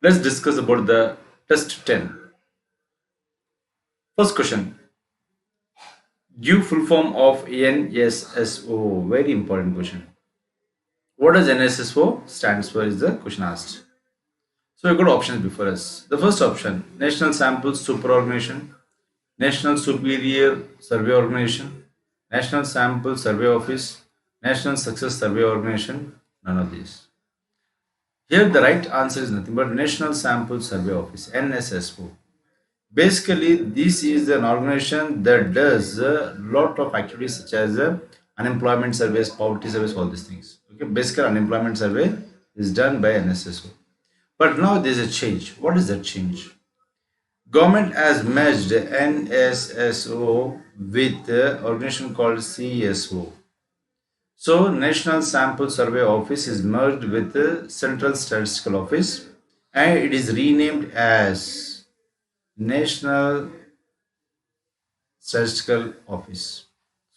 Let's discuss about the test 10. First question. Give full form of NSSO. Very important question. What does NSSO stands for is the question asked. So we've got options before us. The first option, National Sample Superorganization, National Superior Survey Organization, National Sample Survey Office, National Success Survey Organization, none of these. Here the right answer is nothing but National Sample Survey Office, NSSO. Basically, this is an organization that does a lot of activities such as unemployment surveys, poverty surveys, all these things. Okay, basically unemployment survey is done by NSSO. But now there's a change. What is that change? Government has merged NSSO with an organization called CSO. So National Sample Survey Office is merged with the Central Statistical Office and it is renamed as National Statistical Office.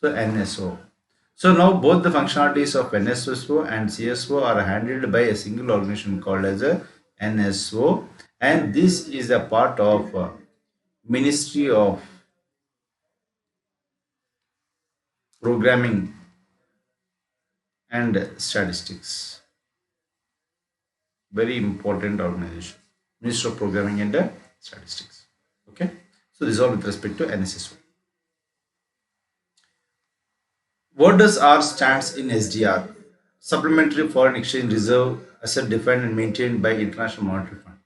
So NSO. So now both the functionalities of NSSO and CSO are handled by a single organization called as a NSO, and this is a part of Ministry of Programming and Statistics. Very important organization. Ministry of Programming and Statistics. Okay. So this is all with respect to NSSO. What does R stands in SDR? Supplementary Foreign Exchange Reserve, asset defined and maintained by International Monetary Fund.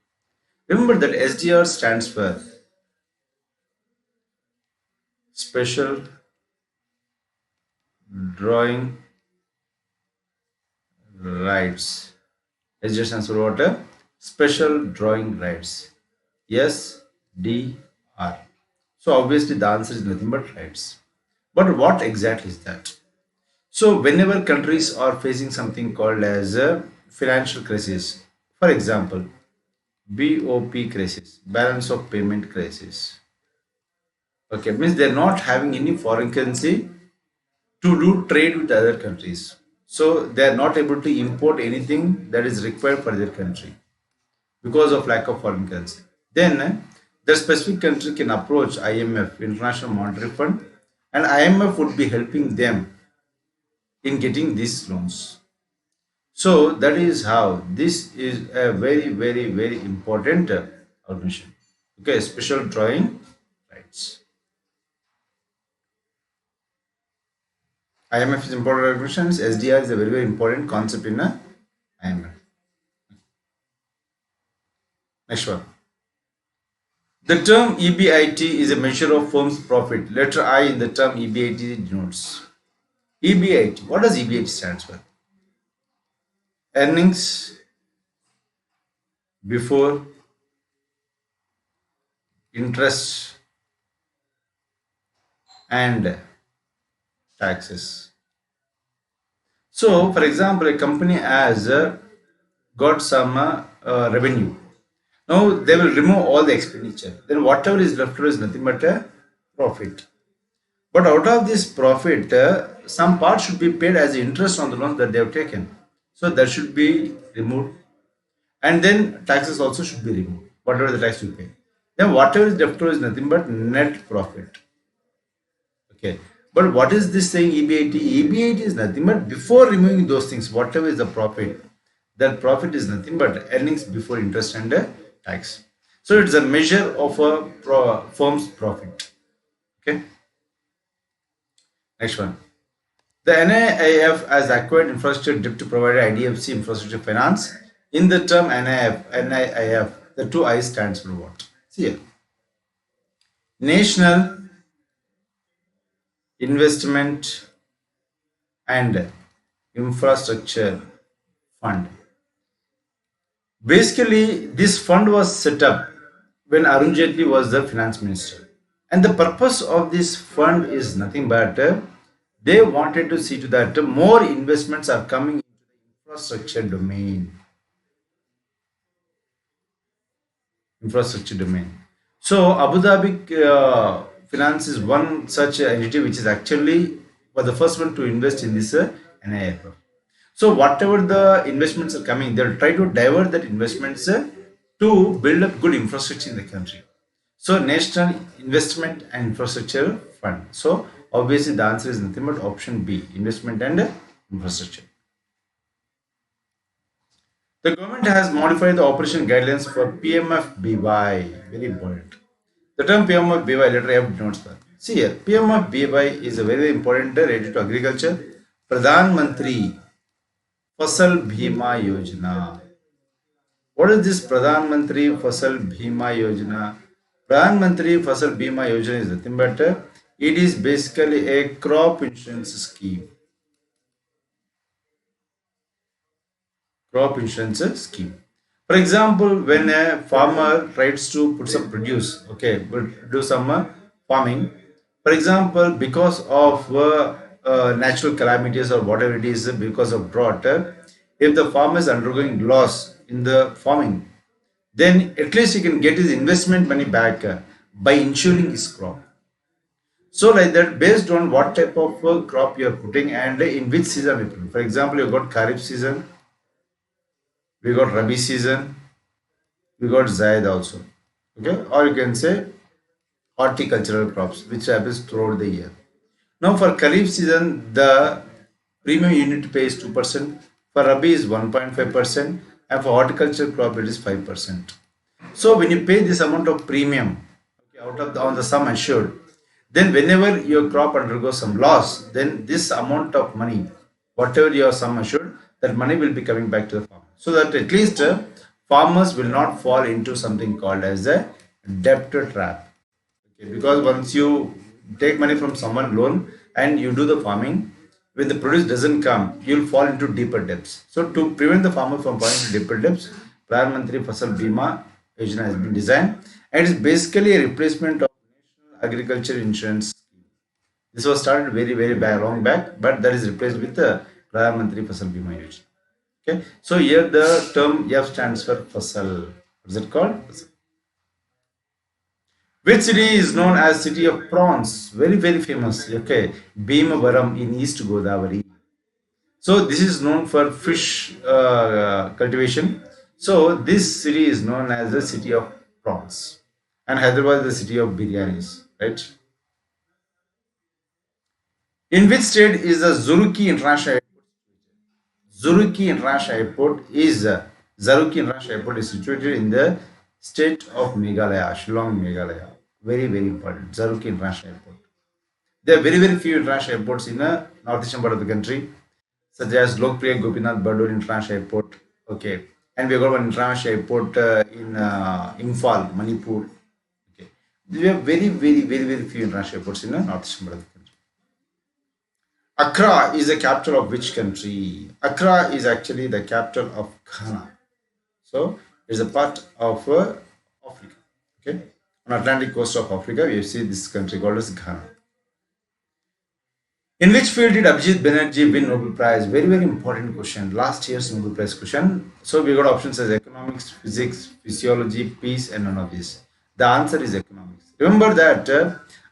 Remember that SDR stands for Special Drawing Rights. SDR stands for what? Special Drawing Rights. SDR. So obviously the answer is nothing but rights. But what exactly is that? So whenever countries are facing something called as a financial crisis, for example, BOP crisis, balance of payment crisis. Okay, means they're not having any foreign currency to do trade with other countries. So they're not able to import anything that is required for their country because of lack of foreign currency. Then the specific country can approach IMF, International Monetary Fund, and IMF would be helping them in getting these loans. So that is how this is a very, very, very important organization. Okay, special drawing rights. IMF is important organization. SDR is a very, very important concept in a IMF. Next one. The term EBIT is a measure of firm's profit. Letter I in the term EBIT denotes. EBIT. What does EBIT stands for? Earnings before interest and taxes. So, for example, a company has got some revenue. Now they will remove all the expenditure. Then whatever is left over is nothing but a profit. But out of this profit, some part should be paid as interest on the loans that they have taken. So that should be removed. And then taxes also should be removed. Whatever the tax you pay. Then whatever is left over is nothing but net profit. Okay. But what is this saying EBIT? EBIT is nothing but before removing those things, whatever is the profit, that profit is nothing but earnings before interest and tax. So it's a measure of a firm's profit. Okay. Next one. The NIIF has acquired infrastructure debt to provide IDFC infrastructure finance. In the term NIIF, the two I stands for what? See here. National Investment and Infrastructure Fund. Basically, this fund was set up when Arun Jaitley was the finance minister. And the purpose of this fund is nothing but they wanted to see to that more investments are coming into the infrastructure domain. So Abu Dhabi Finance is one such entity which is actually was the first one to invest in this NIIF. So whatever the investments are coming, they'll try to divert that investments to build up good infrastructure in the country. So National Investment and Infrastructure Fund. So obviously the answer is nothing but option B, investment and infrastructure. The government has modified the operation guidelines for PMFBY. Very important. The term PMFBY later I have notes that. See here, PMFBY is a very important related to agriculture. Pradhan Mantri Fasal Bhima Yojana. What is this Pradhan Mantri Fasal Bhima Yojana? Pradhan Mantri Fasal Bhima Yojana is nothing but it is basically a crop insurance scheme. Crop insurance scheme. For example, when a farmer tries to put some produce, okay, but do some farming. For example, because of natural calamities or whatever it is, because of drought, if the farmer is undergoing loss in the farming, then at least he can get his investment money back by insuring his crop. So like that, based on what type of crop you are putting and in which season we put. For example, you got Kharif season, we got Rabi season, we got Zaid also. Okay, or you can say horticultural crops, which happens throughout the year. Now for Kharif season, the premium you need to pay is 2%, for Rabi is 1.5%, and for horticultural crop it is 5%. So when you pay this amount of premium, okay, out of the on the sum assured, then whenever your crop undergoes some loss, then this amount of money, whatever your sum assured, that money will be coming back to the farmer. So that at least farmers will not fall into something called as a debtor trap. Okay, because once you take money from someone loan and you do the farming, when the produce doesn't come, you'll fall into deeper debts. So to prevent the farmer from falling into deeper debts, Pradhan Mantri Fasal Bima Yojana has been designed, and it's basically a replacement of National Agriculture Insurance. This was started very back, long back, but that is replaced with the Pradhan Mantri Fasal Bima Yojana. Okay, so here the term F stands for Fasal. What is it called? Fasal. Which city is known as city of prawns? Very famous. Okay, Bhimavaram in East Godavari. So this is known for fish cultivation. So this city is known as the city of prawns, and Hyderabad is the city of biryanis. Right? In which state is the Zuruki International Zuruki International Airport is Zaruki International Airport is situated in the state of Meghalaya, Shillong, Meghalaya. Very important. Zaruki International Airport. There are very few international airports in the northeastern part of the country, such as Lokpriya Gopinath Bardoli International Airport. Okay, and we got one international airport in Imphal, Manipur. Okay, we have very few international airports in the northeastern part of the country. Accra is the capital of which country? Accra is actually the capital of Ghana. So it's a part of Africa. Okay, on Atlantic coast of Africa, we see this country called as Ghana. In which field did Abhijit Banerjee win Nobel Prize? Very important question. Last year's Nobel Prize question. So we got options as economics, physics, physiology, peace, and none of this. The answer is economics. Remember that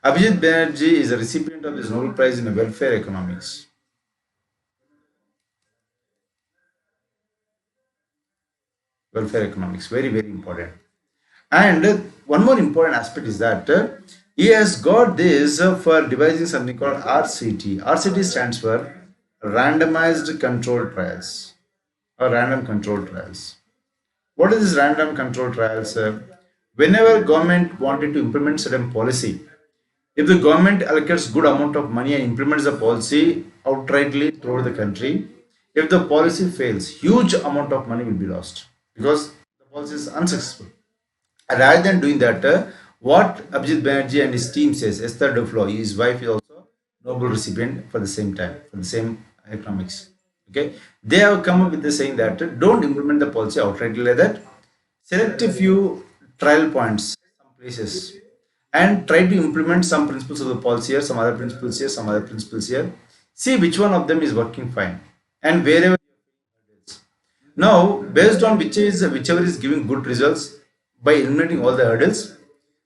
Abhijit Banerjee is a recipient of this Nobel Prize in welfare economics. Welfare economics, very important. And one more important aspect is that he has got this for devising something called RCT. RCT stands for randomized control trials or random control trials. What is this random control trials? Whenever government wanted to implement certain policy, if the government allocates good amount of money and implements the policy outrightly throughout the country, if the policy fails, huge amount of money will be lost because the policy is unsuccessful. Rather than doing that, what Abhijit Banerjee and his team says, Esther Duflo, his wife is also Nobel recipient for the same time, for the same economics. Okay, they have come up with the saying that don't implement the policy outrightly like that. Select a few trial points, some places, and try to implement some principles of the policy here, some other principles here, some other principles here. See which one of them is working fine, and wherever. Now, based on whichever is giving good results by eliminating all the hurdles,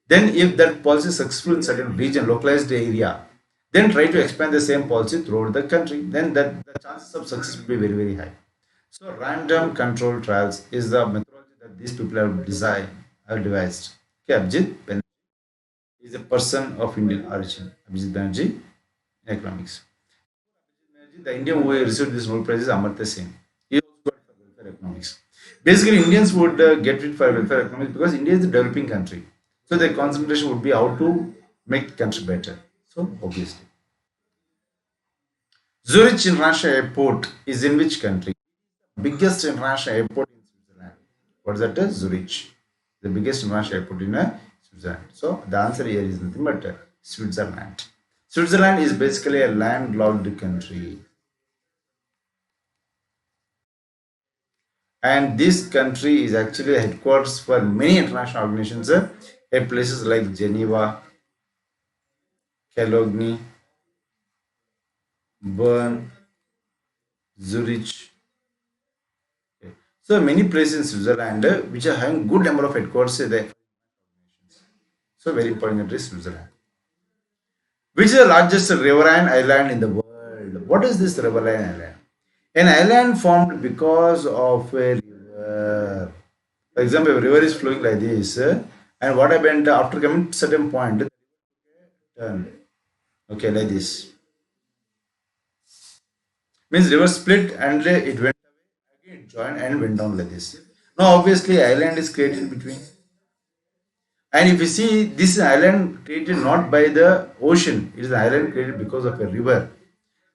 then if that policy is successful in certain region, localized area, then try to expand the same policy throughout the country. Then that the chances of success will be very high. So random control trials is the methodology that these people have devised. Okay, Abhijit Banerjee is a person of Indian origin. Abhijit Banerjee in economics. The Indian who received this Nobel Prize is Amartya Sen. He also got it for welfare economics. Basically, Indians would get it for welfare economics because India is a developing country. So their concentration would be how to make the country better. So obviously. Zurich International Airport is in which country? Biggest international airport in Switzerland. What is that? Zurich. The biggest international airport in Switzerland. So the answer here is nothing but Switzerland. Switzerland is basically a landlocked country. And this country is actually a headquarters for many international organizations at places like Geneva, Cologne, Bern, Zurich. Okay. So many places in Switzerland which are having good number of headquarters there. So very important country is Switzerland. Which is the largest riverine island in the world? What is this riverine island? An island formed because of a river. For example, a river is flowing like this, and what happened after coming to certain point, turn. Okay, like this. Means river split and it went again, it joined and went down like this. Now, obviously, island is created in between. And if you see this island created not by the ocean, it is an island created because of a river.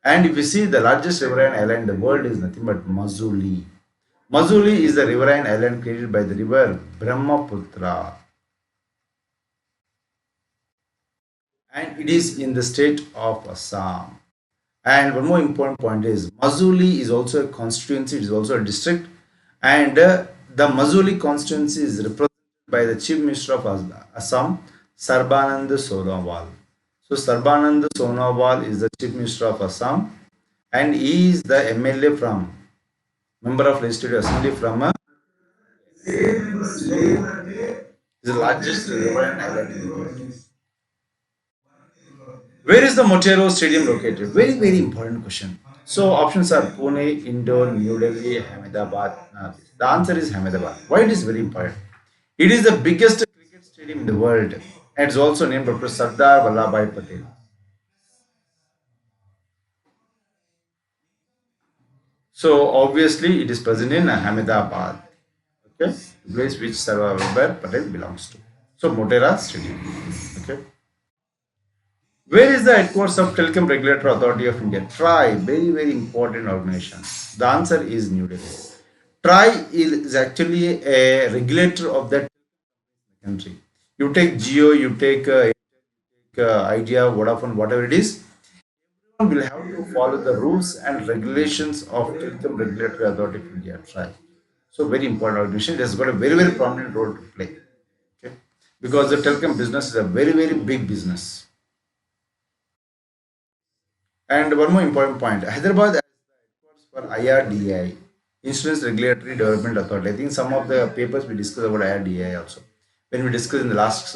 And if you see the largest riverine island in the world is nothing but Mazuli. Mazuli is the riverine island created by the river Brahmaputra. And it is in the state of Assam. And one more important point is Mazuli is also a constituency, it is also a district. And the Mazuli constituency is represented by the Chief Minister of Assam, Sarbanand Sonowal. So Sarbanand Sonowal is the Chief Minister of Assam and he is the MLA from, Member of Legislative Assembly from the largest riverine island in the world. Where is the Motero Stadium located? Very, very important question. So options are Pune, Indore, New Delhi, Ahmedabad. The answer is Ahmedabad. Why it is very important? It is the biggest cricket stadium in the world and it's also named after Sardar Vallabhbhai Patel. So obviously it is present in Ahmedabad. Okay, the place which Sardar Vallabhbhai Patel belongs to. So Motera Stadium. Okay. Where is the headquarters of Telecom Regulatory Authority of India? TRAI, very, very important organization. The answer is New Delhi. TRAI is actually a regulator of that country. You take Geo, you take Idea, Vodafone, whatever it is, everyone will have to follow the rules and regulations of Telecom Regulatory Authority of India, TRAI. So very important organization. It has got a very, very prominent role to play. Okay, because the telecom business is a very, very big business. And one more important point, Hyderabad as for IRDI, Insurance Regulatory Development Authority. I think some of the papers we discussed about IRDI also. When we discussed in the last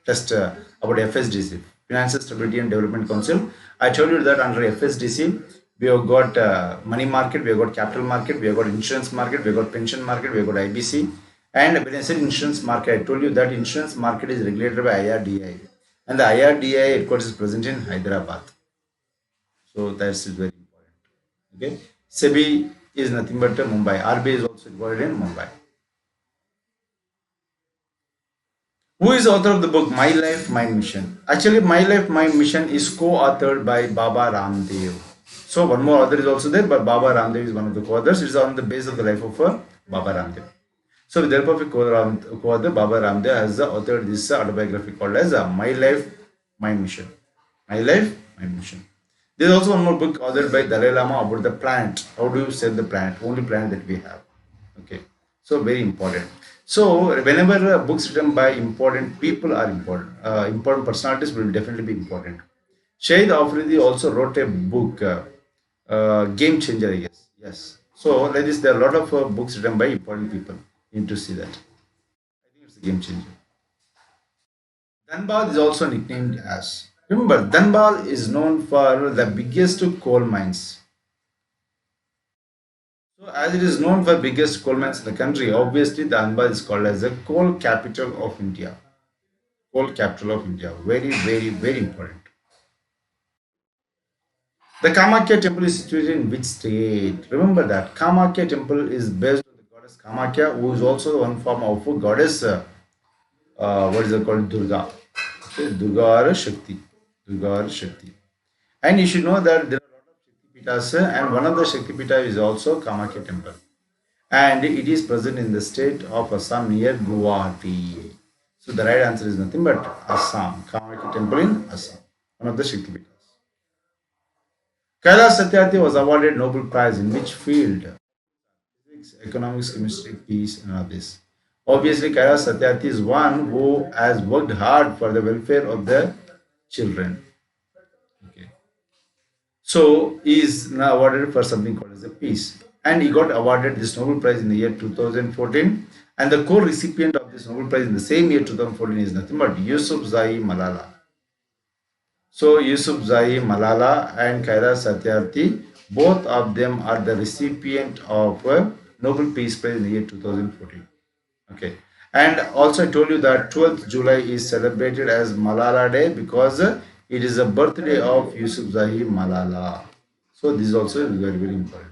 test about FSDC, Financial Stability and Development Council, I told you that under FSDC, we have got money market, we have got capital market, we have got insurance market, we have got pension market, we have got IBC. And when I said insurance market, I told you that insurance market is regulated by IRDI. And the IRDI headquarters is present in Hyderabad. So that's very important. Okay. SEBI is nothing but Mumbai. RBI is also involved in Mumbai. Who is the author of the book My Life, My Mission? Actually, My Life, My Mission is co-authored by Baba Ramdev. So one more author is also there, but Baba Ramdev is one of the co-authors. It is on the base of the life of Baba Ramdev. So with the help of a co-author, Baba Ramdev has authored this autobiography called as My Life, My Mission. My Life, My Mission. There is also one more book authored by Dalai Lama about the planet. How do you save the planet? Only planet that we have. Okay. So very important. So whenever books written by important people are important, important personalities will definitely be important. Shahid Afridi also wrote a book, Game Changer, I guess. Yes. So like this, there are a lot of books written by important people. You need to see that. I think it's a game changer. Dhanbad is also nicknamed as. Remember, Dhanbad is known for the biggest coal mines. So as it is known for biggest coal mines in the country, obviously the Anbar is called as the coal capital of India. Coal capital of India. Very, very, very important. The Kamakya temple is situated in which state? Remember that Kamakya temple is based on the goddess Kamakya, who is also one form of a goddess. What is it called? Durga. Okay, Durga or Shakti. Durga or Shakti. And you should know that there are a lot of Shakti Pitas, and one of the Shakti Pita is also Kamakya temple. And it is present in the state of Assam near Guwahati. So the right answer is nothing but Assam. Kamakya temple in Assam. One of the Shakti Pitas. Kailash Satyarthi was awarded Nobel Prize in which field? Physics, economics, chemistry, peace, and all this. Obviously, Kailash Satyarthi is one who has worked hard for the welfare of the children. Okay. So he is now awarded for something called as a peace. And he got awarded this Nobel Prize in the year 2014. And the co-recipient of this Nobel Prize in the same year 2014 is nothing but Yusuf Zai Malala. So Yusuf Zai Malala and Kailash Satyarthi, both of them are the recipient of Nobel Peace Prize in the year 2014. Okay. And also I told you that 12th July is celebrated as Malala Day because it is a birthday of Yusuf Zai Malala. So this is also very, very important.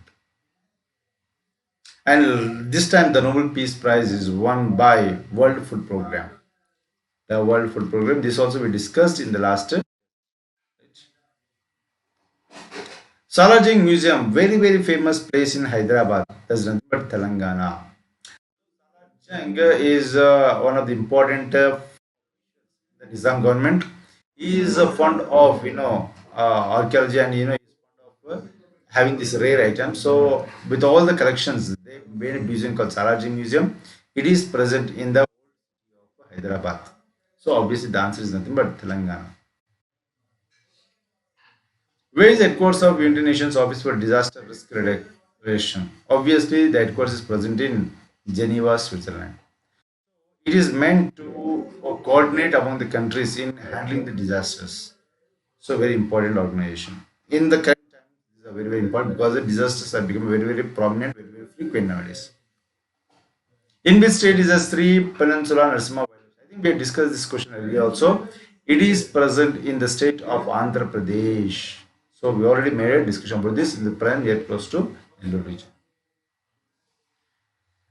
And this time the Nobel Peace Prize is won by World Food Program. The World Food Program. This also we discussed in the last. Salajing Museum, very, very famous place in Hyderabad. That's nothing but Telangana. Salajing is one of the important the Nizam government. He is fond of archaeology, and he's fond of having this rare item. So with all the collections, they made a museum called Salajing Museum. It is present in the Hyderabad. So obviously the answer is nothing but Telangana. Where is the headquarters of United Nations Office for Disaster Risk Reduction? Obviously, the headquarters is present in Geneva, Switzerland. It is meant to coordinate among the countries in handling the disasters. So, very important organization. In the current time, these are very, very important because the disasters have become very, very prominent, very, very frequent nowadays. In which state is the Sri Peninsula Narasimha Wildlife? I think we have discussed this question earlier also. It is present in the state of Andhra Pradesh. So we already made a discussion about this in the present year close to Yellow region.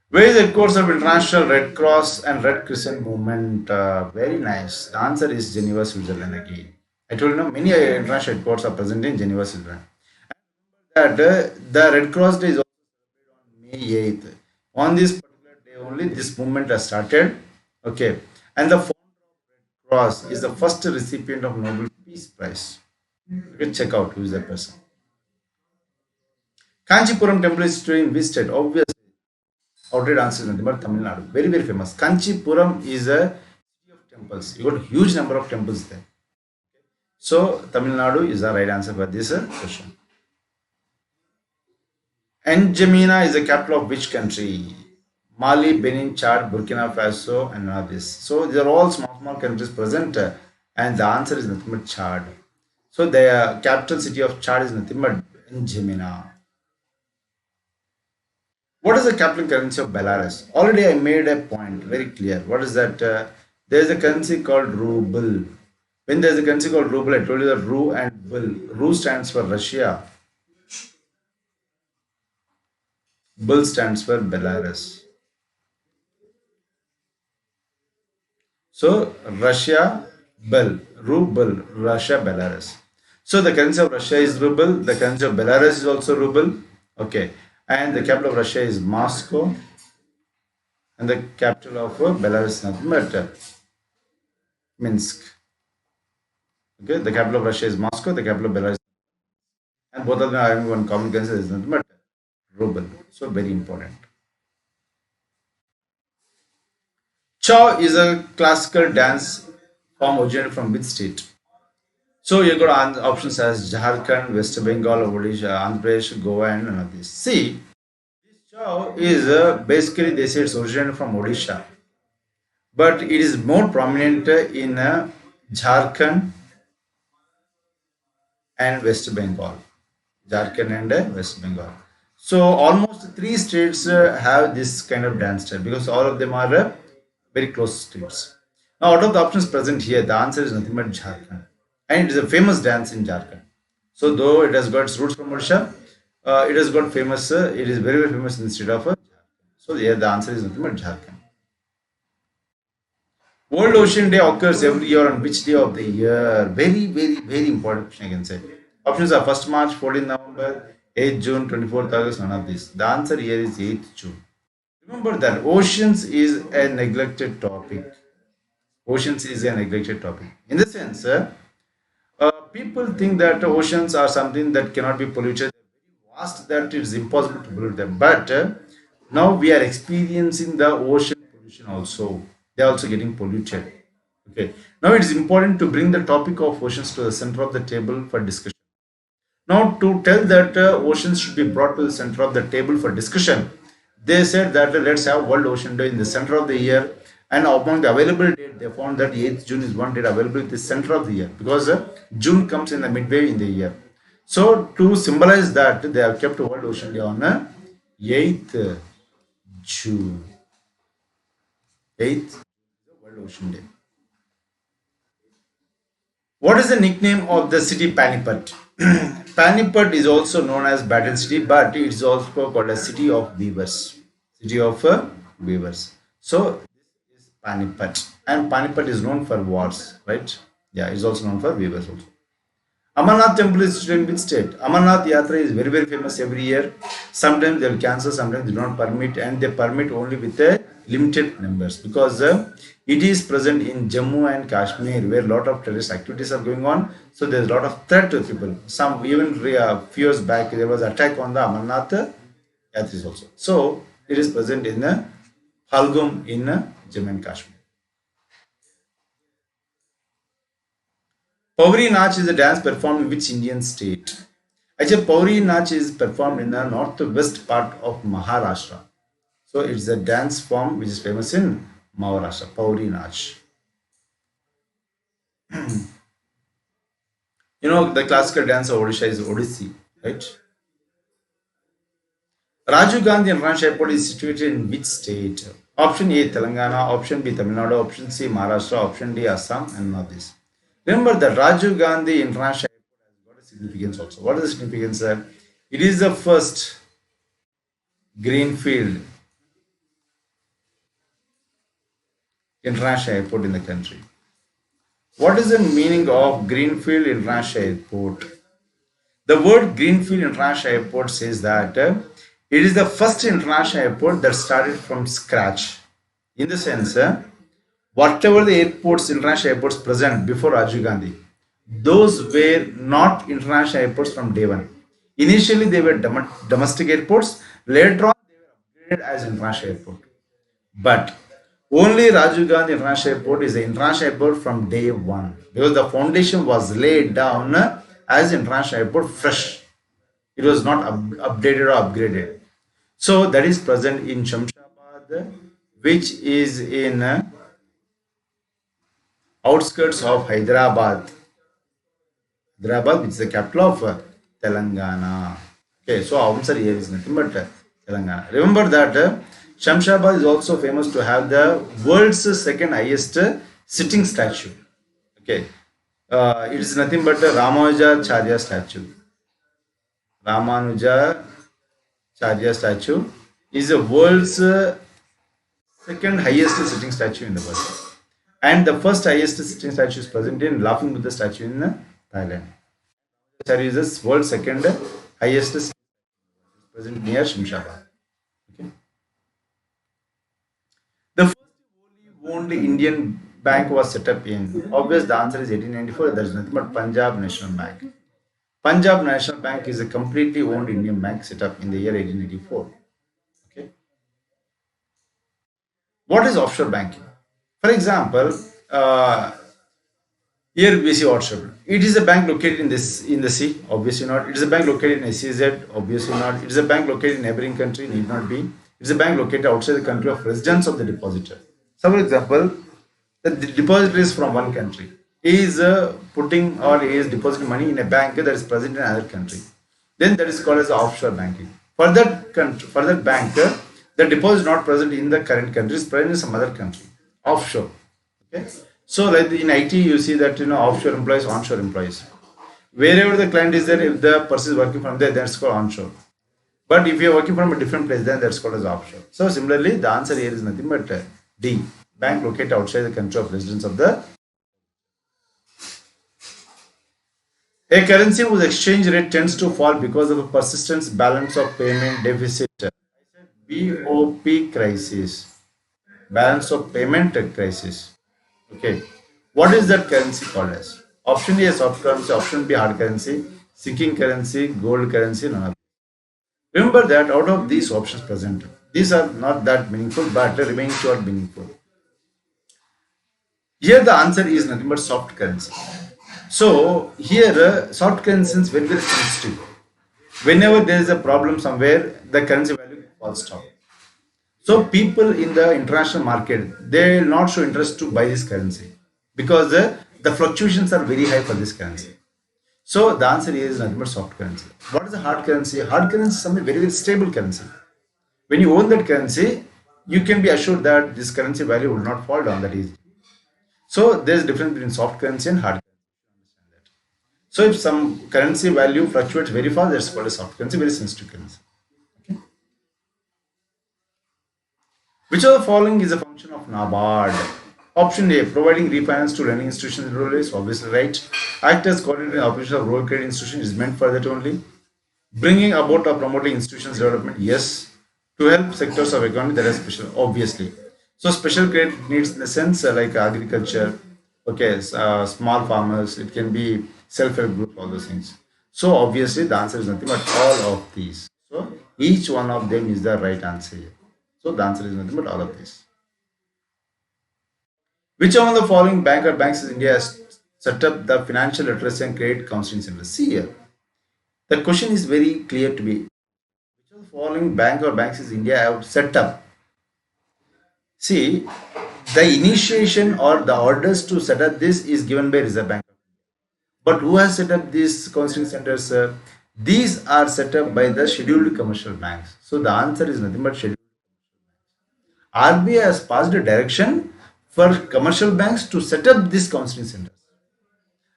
Where is the headquarters of International Red Cross and Red Crescent Movement? Very nice. The answer is Geneva, Switzerland again. I told you many international headquarters are present in Geneva, Switzerland. That the Red Cross Day is also celebrated on May 8th. On this particular day only, this movement has started. Okay, and the founder of Red Cross is the first recipient of Nobel Peace Prize. You can check out who is that person. Kanchipuram temple is situated in which state? Obviously, outright answer is nothing but Tamil Nadu. Very, very famous. Kanchipuram is a city of temples. You got a huge number of temples there. So Tamil Nadu is the right answer for this question. N'Djamena is the capital of which country? Mali, Benin, Chad, Burkina Faso, and others. So these are all small, small countries present, and the answer is nothing but Chad. So the capital city of Chad is nothing but N'Djamena. What is the capital currency of Belarus? Already I made a point very clear. What is that? There is a currency called ruble. When there is a currency called ruble, I told you that ru and bul. Ru stands for Russia. Bul stands for Belarus. So Russia, bul, ruble, Russia, Belarus. So the currency of Russia is ruble. The currency of Belarus is also ruble. Okay, and the capital of Russia is Moscow, and the capital of Belarus is nothing but Minsk. Okay, the capital of Russia is Moscow. The capital of Belarus, and both of them are having one common currency is nothing but ruble. So very important. Chow is a classical dance form originated from which state? So you got options as Jharkhand, West Bengal, Odisha, Andhra Pradesh, Goa, and none of this. See, this chow is basically they say it's originated from Odisha, but it is more prominent in Jharkhand and West Bengal. Jharkhand and West Bengal. So almost three states have this kind of dance style because all of them are very close states. Now, out of the options present here, the answer is nothing but Jharkhand, and it is a famous dance in Jharkhand. So, though it has got its roots from Odisha, it has got famous. It is very very famous in the state of. So, here the answer is nothing but Jharkhand. World Ocean Day occurs every year on which day of the year? Very, very, very important question, I can say. Options are 1st March, 14th November, 8th June, 24th August, none of this. The answer here is 8th June. Remember that oceans is a neglected topic. Oceans is a neglected topic. In the sense, people think that oceans are something that cannot be polluted. Vast that it is impossible to pollute them. But now we are experiencing the ocean pollution also. They are also getting polluted. Okay. Now it is important to bring the topic of oceans to the center of the table for discussion. Now, to tell that oceans should be brought to the center of the table for discussion, they said that let's have World Ocean Day in the center of the year. And among the available date, they found that 8th June is one date available in the center of the year because June comes in the midway in the year. So, to symbolize that, they have kept World Ocean Day on 8th June. 8th World Ocean Day. What is the nickname of the city Panipat? Panipat is also known as Battle City, but it is also called a city of weavers. City of weavers. So this is Panipat, and Panipat is known for wars, right? Yeah, it's also known for weavers also. Amarnath temple is situated in which state? Amarnath Yatra is very very famous every year. Sometimes they will cancel, sometimes they do not permit, and they permit only with a limited numbers because it is present in Jammu and Kashmir where a lot of terrorist activities are going on. So there is a lot of threat to people. Some even few years back there was attack on the Amarnath Yatris also. So it is present in Halgum in Jammu and Kashmir. Pauri Nach is a dance performed in which Indian state? Actually, Pauri Nach is performed in the northwest part of Maharashtra. So it's a dance form which is famous in Maharashtra, Pauri Nach. You know, the classical dance of Odisha is Odissi, right? Rajiv Gandhi International Airport is situated in which state? Option A, Telangana. Option B, Tamil Nadu. Option C, Maharashtra. Option D, Assam. And not this. Remember that Rajiv Gandhi International Airport has got a significance also. What is the significance, sir? It is the first greenfield international airport in the country. What is the meaning of Greenfield International Airport? The word Greenfield International Airport says that it is the first international airport that started from scratch. In the sense, whatever the airports, international airports present before Rajiv Gandhi, those were not international airports from day one. Initially, they were domestic airports. Later on, they were upgraded as international airport. But only Rajiv Gandhi International Airport is an international airport from day one because the foundation was laid down as international airport fresh. It was not updated or upgraded. So that is present in Shamshabad, which is in outskirts of Hyderabad. Hyderabad, which is the capital of Telangana. Okay, so our answer here is nothing but Telangana. Remember that Shamshabad is also famous to have the world's second highest sitting statue. Okay, it is nothing but the Ramanujacharya statue. Ramanujacharya statue is the world's second highest sitting statue in the world. And the first highest sitting statue is present in Laughing Buddha statue in Thailand. Ramanujacharya is the world's second highest present near Shamshabad. Okay. The first wholly owned Indian bank was set up in. Obvious, the answer is 1894. There is nothing but Punjab National Bank. Punjab National Bank is a completely owned Indian bank set up in the year 1884. Okay. What is offshore banking? For example, here we see offshore. It is a bank located in the sea, obviously not. It is a bank located in SEZ, obviously not. It is a bank located in neighboring country, need not be. It is a bank located outside the country of residence of the depositor. So, for example, the depositor is from one country. He is putting or he is depositing money in a bank that is present in another country. Then that is called as offshore banking. For that country, for that bank, the deposit is not present in the current country, is present in some other country, offshore. Okay. So like in IT, you see that offshore employees, onshore employees. Wherever the client is there, if the person is working from there, that's called onshore. But if you are working from a different place, then that's called as offshore. So similarly, the answer here is nothing but D. Bank located outside the country of residence of the. A currency whose exchange rate tends to fall because of a persistent balance of payment deficit. BOP crisis. Balance of payment crisis. Okay. What is that currency called as? Option A, soft currency. Option B, hard currency. Sinking currency, gold currency, none of. Remember that out of these options present, these are not that meaningful, but remaining two are meaningful. Here the answer is nothing but soft currency. So here soft currency is very very sensitive. Whenever there is a problem somewhere, the currency value falls down. So people in the international market, they will not show interest to buy this currency because the fluctuations are very high for this currency. So the answer is nothing but soft currency. What is a hard currency? Hard currency is something very very stable currency. When you own that currency, you can be assured that this currency value will not fall down that easily. So there is a difference between soft currency and hard currency. So if some currency value fluctuates very fast, that's called a soft currency, very sensitive currency. Okay. Which of the following is a function of Nabard? Option A, providing refinance to lending institutions in rural areas, obviously right. Act as coordinating operation of rural credit institution is meant for that only. Bringing about or promoting institutions development, yes. To help sectors of economy that are special, obviously. So special credit needs in the sense like agriculture, okay, small farmers, it can be self-help group, all those things. So obviously the answer is nothing but all of these. So each one of them is the right answer here. So the answer is nothing but all of this. Which one of the following bank or banks in India has set up the financial literacy and credit counseling center? See here. The question is very clear to me. Which of the following bank or banks in India have set up? See, the initiation or the orders to set up this is given by Reserve Bank. But who has set up these counseling centers? These are set up by the scheduled commercial banks. So the answer is nothing but scheduled. RBI has passed a direction for commercial banks to set up these counseling centers.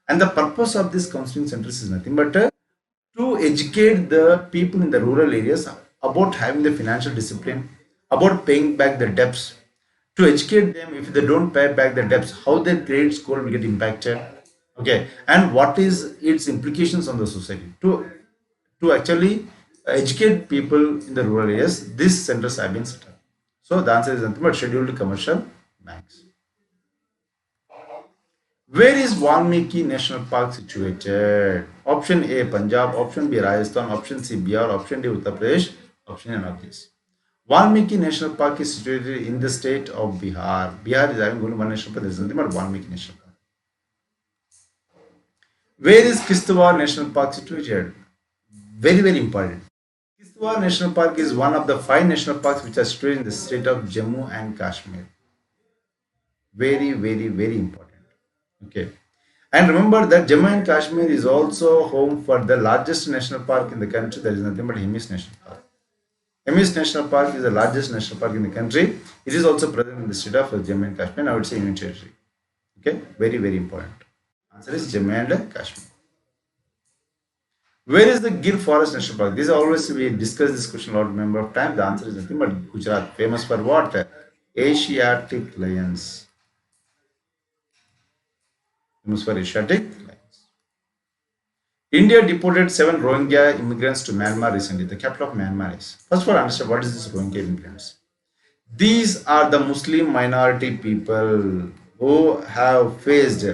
And the purpose of these counseling centers is nothing but to educate the people in the rural areas about having the financial discipline, about paying back the debts, to educate them if they don't pay back the debts, how their credit score will get impacted, okay, and what is its implications on the society. To actually educate people in the rural areas, these centers have been set up. So the answer is nothing but scheduled commercial banks. Where is Valmiki National Park situated? Option A, Punjab. Option B, Rajasthan. Option C, Bihar. Option D, Uttar Pradesh. Option A, Northeast. Valmiki National Park is situated in the state of Bihar. Bihar is having only one national park. There is nothing but Valmiki National Park. Where is Kishtwar National Park situated? Very, very important. Kishtwar National Park is one of the 5 national parks which are situated in the state of Jammu and Kashmir. Very, very, very important. Okay. And remember that Jammu and Kashmir is also home for the largest national park in the country. That is nothing but MAINS National Park. MAINS National Park is the largest national park in the country. It is also present in the state of Jammu and Kashmir. I would say Union Territory. Okay, very very important. Answer is Jammu and Kashmir. Where is the Gir Forest National Park? This always we discuss this question a lot number of times. The answer is nothing but Gujarat, famous for what? Asiatic lions. Famous for Asiatic lions. India deported 7 Rohingya immigrants to Myanmar recently. The capital of Myanmar is. First of all, understand what is this Rohingya immigrants. These are the Muslim minority people who have faced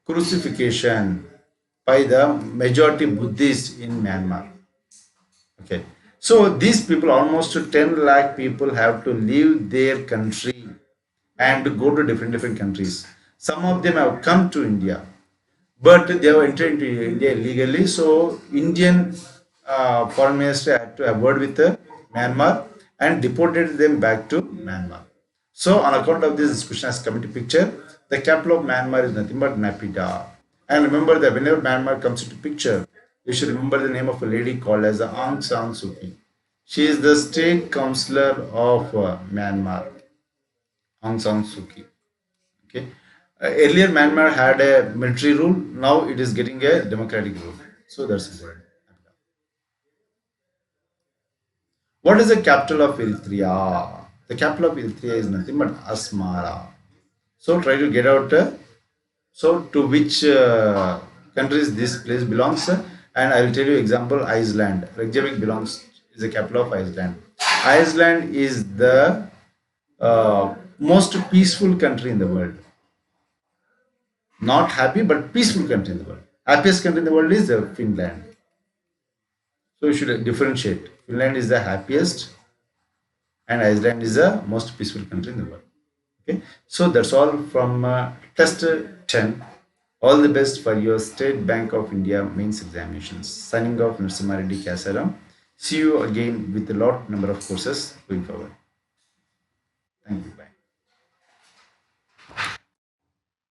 crucifixion by the majority Buddhists in Myanmar. Okay. So these people, almost 10 lakh people, have to leave their country and go to different countries. Some of them have come to India, but they have entered into India illegally. So Indian foreign minister had to have word with Myanmar and deported them back to Myanmar. So on account of this question has come into picture. The capital of Myanmar is nothing but Naypyidaw. And remember that whenever Myanmar comes into picture, You should remember the name of a lady called as Aung San Suu Kyi. She is the state councillor of Myanmar. Aung San Suu Kyi. Okay. Earlier, Myanmar had a military rule. Now it is getting a democratic rule. So that's important. What is the capital of Eritrea? The capital of Eritrea is nothing but Asmara. So try to get out. So to which countries this place belongs? And I will tell you example. Iceland. Reykjavik belongs is the capital of Iceland. Iceland is the most peaceful country in the world. Not happy, but peaceful country in the world. Happiest country in the world is Finland. So you should differentiate. Finland is the happiest, and Iceland is the most peaceful country in the world. Okay. So that's all from test 10. All the best for your State Bank of India mains examinations. Signing off, Narasimha Reddy Kasaram. See you again with a lot number of courses going forward. Thank you.